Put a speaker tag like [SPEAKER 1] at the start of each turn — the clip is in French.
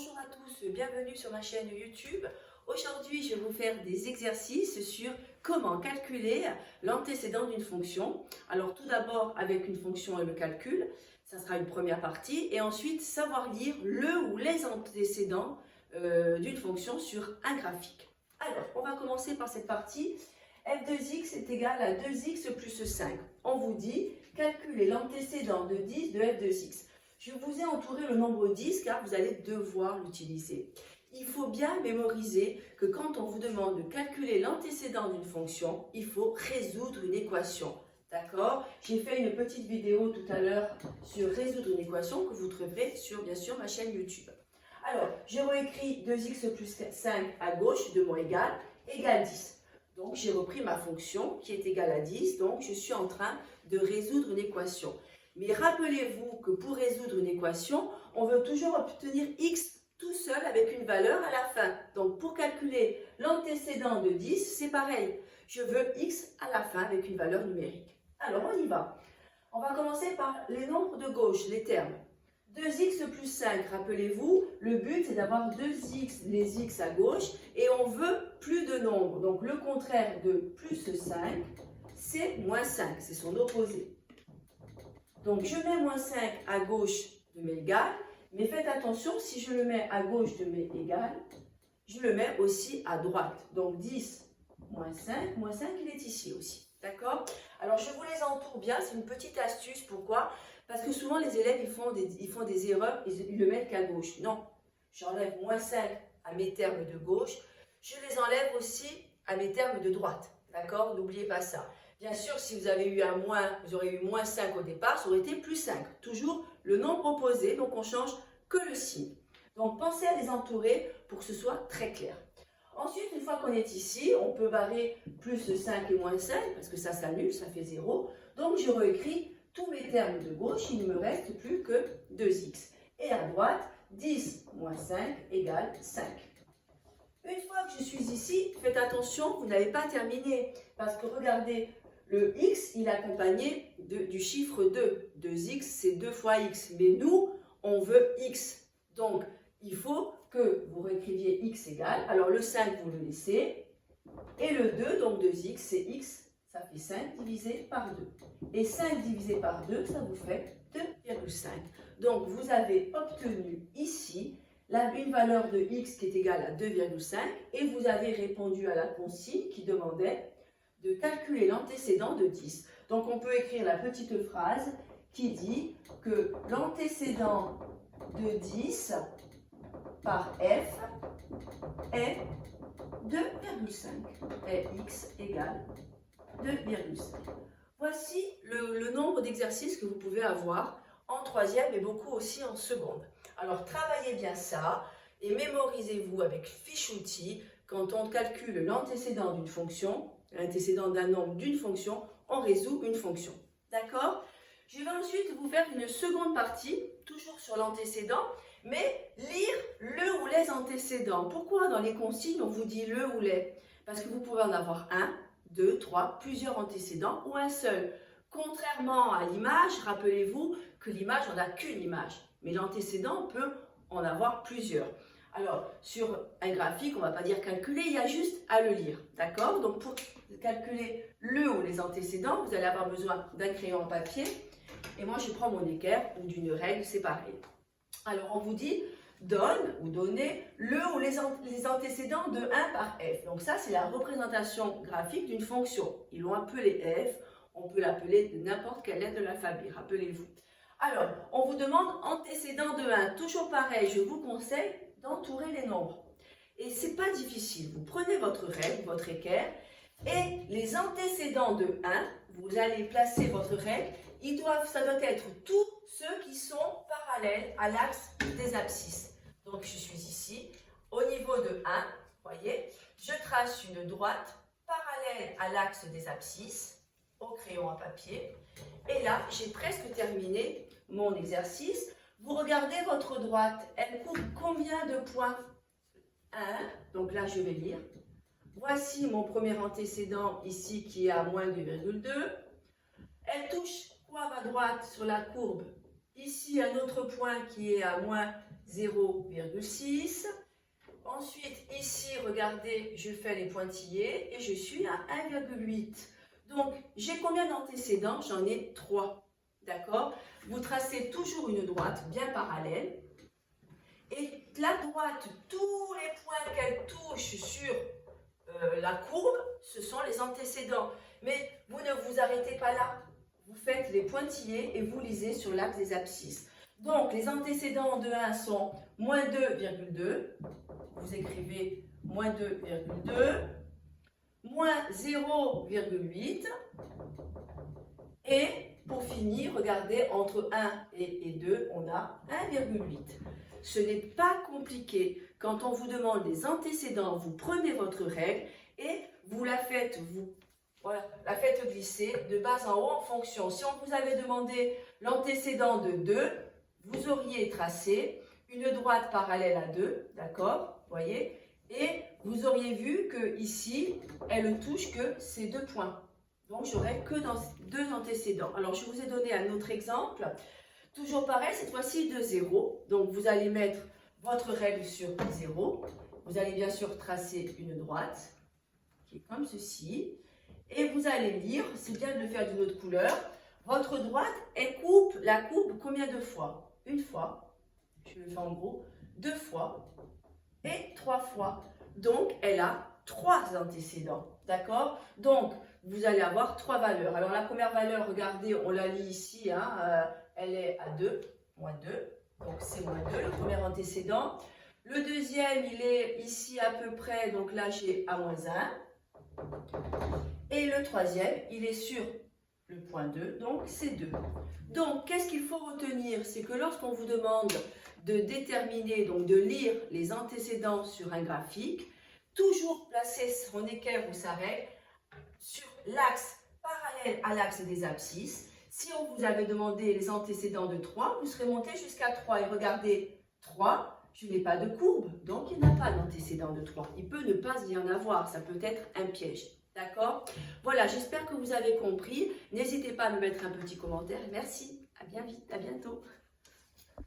[SPEAKER 1] Bonjour à tous, bienvenue sur ma chaîne YouTube. Aujourd'hui, je vais vous faire des exercices sur comment calculer l'antécédent d'une fonction. Alors tout d'abord avec une fonction et le calcul, ça sera une première partie. Et ensuite, savoir lire le ou les antécédents d'une fonction sur un graphique. Alors, on va commencer par cette partie. f de x est égal à 2x plus 5. On vous dit, calculer l'antécédent de 10 de f de x. Je vous ai entouré le nombre 10 car vous allez devoir l'utiliser. Il faut bien mémoriser que quand on vous demande de calculer l'antécédent d'une fonction, il faut résoudre une équation. D'accord? J'ai fait une petite vidéo tout à l'heure sur résoudre une équation que vous trouverez sur, bien sûr, ma chaîne YouTube. Alors, j'ai réécrit 2x plus 5 à gauche de mon égal 10. Donc, j'ai repris ma fonction qui est égale à 10. Donc, je suis en train de résoudre une équation. Mais rappelez-vous que pour résoudre une équation, on veut toujours obtenir x tout seul avec une valeur à la fin. Donc, pour calculer l'antécédent de 10, c'est pareil. Je veux x à la fin avec une valeur numérique. Alors, on y va. On va commencer par les nombres de gauche, les termes. 2x plus 5, rappelez-vous, le but c'est d'avoir 2x, les x à gauche, et on veut plus de nombres. Donc, le contraire de plus 5, c'est moins 5, c'est son opposé. Donc, je mets moins 5 à gauche de mes égales, mais faites attention, si je le mets à gauche de mes égales, je le mets aussi à droite. Donc, 10 moins 5 il est ici aussi. D'accord? Alors, je vous les entoure bien, c'est une petite astuce. Pourquoi? Parce que souvent, les élèves, ils font des erreurs, ils le mettent qu'à gauche. Non, j'enlève moins 5 à mes termes de gauche, je les enlève aussi à mes termes de droite. D'accord? N'oubliez pas ça. Bien sûr, si vous avez eu un moins, vous aurez eu moins 5 au départ, ça aurait été plus 5. Toujours le nombre opposé, donc on change que le signe. Donc pensez à les entourer pour que ce soit très clair. Ensuite, une fois qu'on est ici, on peut barrer plus 5 et moins 5, parce que ça s'annule, ça fait 0. Donc je réécris tous mes termes de gauche, il ne me reste plus que 2x. Et à droite, 10 moins 5 égale 5. Une fois que je suis ici, faites attention, vous n'avez pas terminé, parce que regardez, le x, il est accompagné du chiffre 2. 2x, c'est 2 fois x. Mais nous, on veut x. Donc, il faut que vous réécriviez x égale. Alors, le 5, vous le laissez. Et le 2, donc 2x, c'est x. Ça fait 5 divisé par 2. Et 5 divisé par 2, ça vous fait 2,5. Donc, vous avez obtenu ici une valeur de x qui est égale à 2,5. Et vous avez répondu à la consigne qui demandait de calculer l'antécédent de 10. Donc, on peut écrire la petite phrase qui dit que l'antécédent de 10 par f est 2,5 et x égale 2,5. Voici le nombre d'exercices que vous pouvez avoir en troisième et beaucoup aussi en seconde. Alors, travaillez bien ça et mémorisez-vous avec fiche outil quand on calcule l'antécédent d'une fonction, l'antécédent d'un nombre d'une fonction, on résout une fonction. D'accord? Je vais ensuite vous faire une seconde partie, toujours sur l'antécédent, mais lire le ou les antécédents. Pourquoi dans les consignes on vous dit le ou les? Parce que vous pouvez en avoir un, deux, trois, plusieurs antécédents ou un seul. Contrairement à l'image, rappelez-vous que l'image, on n'a qu'une image, mais l'antécédent, on peut en avoir plusieurs. Alors, sur un graphique, on ne va pas dire calculer, il y a juste à le lire. D'accord? Donc, pour calculer le ou les antécédents, vous allez avoir besoin d'un crayon en papier. Et moi, je prends mon équerre ou d'une règle séparée. Alors, on vous dit, donne ou donnez le ou les antécédents de 1 par f. Donc, ça, c'est la représentation graphique d'une fonction. Ils l'ont appelé f. On peut l'appeler de n'importe quelle lettre de l'alphabet, rappelez-vous. Alors, on vous demande antécédent de 1. Toujours pareil, je vous conseille d'entourer les nombres. Et c'est pas difficile. Vous prenez votre règle, votre équerre, et les antécédents de 1, vous allez placer votre règle, ça doit être tous ceux qui sont parallèles à l'axe des abscisses. Donc, je suis ici, au niveau de 1, voyez, je trace une droite parallèle à l'axe des abscisses, au crayon à papier. Et là, j'ai presque terminé mon exercice. Vous regardez votre droite, elle couvre combien de points? 1. Donc là, je vais lire. Voici mon premier antécédent ici qui est à moins 2,2. Elle touche quoi ma droite sur la courbe? Ici, un autre point qui est à moins 0,6. Ensuite, ici, regardez, je fais les pointillés et je suis à 1,8. Donc, j'ai combien d'antécédents? J'en ai 3. D'accord? Vous tracez toujours une droite bien parallèle. Et la droite, tous les points qu'elle touche sur la courbe, ce sont les antécédents. Mais vous ne vous arrêtez pas là. Vous faites les pointillés et vous lisez sur l'axe des abscisses. Donc, les antécédents de 1 sont moins 2,2. Vous écrivez moins 2,2, moins 0,8. Et pour finir, regardez, entre 1 et 2, on a 1,8. Ce n'est pas compliqué. Quand on vous demande des antécédents, vous prenez votre règle et vous la faites, la faites glisser de bas en haut en fonction. Si on vous avait demandé l'antécédent de 2, vous auriez tracé une droite parallèle à 2, d'accord, voyez, et vous auriez vu que ici, elle ne touche que ces 2 points. Donc, j'aurai que dans 2 antécédents. Alors, je vous ai donné un autre exemple. Toujours pareil, cette fois-ci de 0. Donc, vous allez mettre votre règle sur 0. Vous allez bien sûr tracer une droite, qui est comme ceci. Et vous allez lire, c'est bien de le faire d'une autre couleur. Votre droite, elle coupe la courbe combien de fois? Une fois, je le fais en gros, 2 fois et 3 fois. Donc, elle a 3 antécédents. D'accord? Donc, vous allez avoir 3 valeurs. Alors, la première valeur, regardez, on la lit ici, hein, elle est à 2, moins 2. Donc, c'est moins 2, le premier antécédent. Le deuxième, il est ici à peu près, donc là, j'ai à moins 1. Et le troisième, il est sur le point 2, donc c'est 2. Donc, qu'est-ce qu'il faut retenir? C'est que lorsqu'on vous demande de déterminer, donc de lire les antécédents sur un graphique, toujours placer son équerre ou sa règle sur l'axe parallèle à l'axe des abscisses. Si on vous avait demandé les antécédents de 3, vous serez monté jusqu'à 3. Et regardez, 3, je n'ai pas de courbe, donc il n'y a pas d'antécédent de 3. Il peut ne pas y en avoir, ça peut être un piège. D'accord? Voilà, j'espère que vous avez compris. N'hésitez pas à me mettre un petit commentaire. Merci, à bien vite, à bientôt.